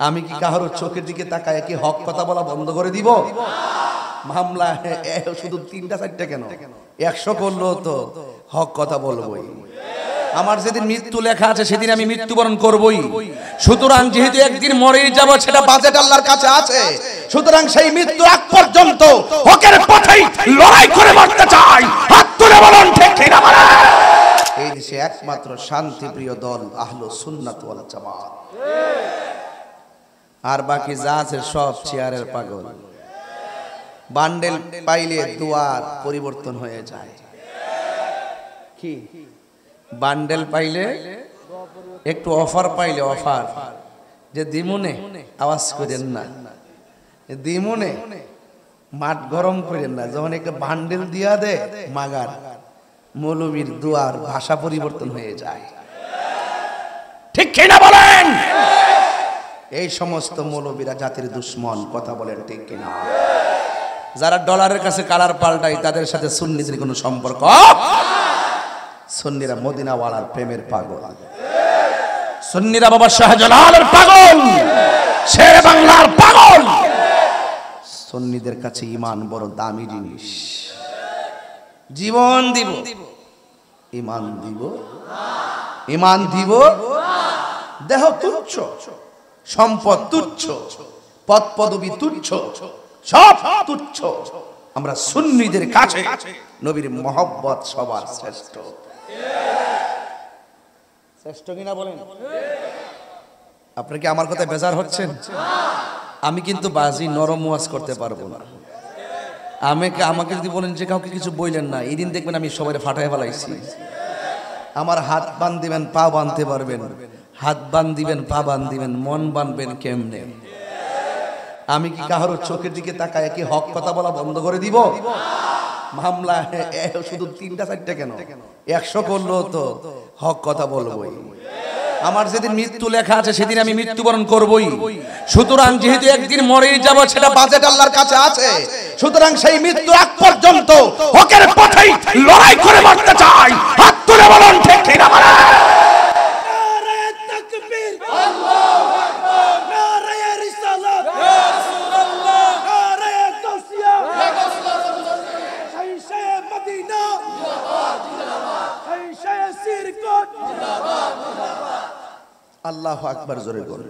আমি কি কারোর চোখের দিকে তাকায় কি হক কথা বলা বন্ধ করে দিব? মামলা শুধু 3টা 4টা কেন, 100 করলেও তো হক কথা বলবোই। আমার যেদিন মৃত্যু লেখা আছে সেদিন আমি মৃত্যুবরণ করবই। সুতরাং যেহেতু একদিন মরেই যাব, সেটা বাজেট আল্লাহর কাছে আছে। সুতরাং সেই মৃত্যু আগ পর্যন্ত হকের পথেই লড়াই করে মরতে চাই। হাত তুলে বলুন ঠিক কি না বলেন? এই দেশে একমাত্র শান্তিপ্রিয় দল আহলুস সুন্নাত ওয়াল জামাত। আর বাকি যা আছে সব চেয়ারের পাগল। বান্ডেল পাইলে দুয়ার পরিবর্তন হয়ে যায়। কি বান্ডেল পাইলে, একটু অফার পাইলে অফার যে দিমুনে আওয়াজ করেন না, দিমুনে মাঠ গরম করেন না। যখন একটা বান্ডেল দিয়া দে মাগার, মৌলবীর দুয়ার ভাষা পরিবর্তন হয়ে যায়। ঠিক কিনা বলেন? এই সমস্ত মৌলবীরা জাতির দুশ্মন। কথা বলেন ঠিক কিনা? যারা ডলারের কাছে কালার পাল্টায় তাদের সাথে সুন্নিদের কোনো সম্পর্ক। সুন্নিরা মদিনাওয়ালার প্রেমের পাগল, সুন্নিরা বাবা শাহজালালের পাগল, শের বাংলার পাগল। সুন্নিদের কাছে ঈমান বড় দামি জিনিস। জীবন দিব, ঈমান দিব, ঈমান দিব। দেহ তুচ্ছ, সম্পদ তুচ্ছ, পদ পদবী তুচ্ছ, সব তুচ্ছ। আমরা সুন্নিদের কাছে নবীর মহব্বত সবার শ্রেষ্ঠ। শ্রেষ্ঠ কিনা বলেন? আপনারা কি আমার কথায় বেজার হচ্ছেন? আমি কিন্তু বাজি নরম ওয়াজ করতে পারবো না। আমাকে যদি বলেন যে কাউকে কিছু বললেন না, এই দিন দেখবেন আমি সবাই ফাটায় ফেলাইছি। আমার হাত বান দিবেন, পা বাঁধতে পারবেন। হাত বান দিবেন, পা বান দিবেন, মন বানবেন কেমনে? আমি কি কারোর চোখের দিকে তাকায় কি হক কথা বলা বন্ধ করে দিব? মামলা শুধু 3টা 4টা কেন, 100 করলেও তো হক কথা বলবোই। আমার যেদিন মৃত্যু লেখা আছে সেদিন আমি মৃত্যুবরণ করবই। সুতরাং যেহেতু একদিন মরেই যাব, সেটা বাজেট আল্লাহর কাছে আছে। সুতরাং সেই মৃত্যু আগ পর্যন্ত হকের পথেই লড়াই করে মরতে চাই। হাত তুলে বলুন ঠিক কি না বলেন? আল্লাহু আকবার জোরে বলুন।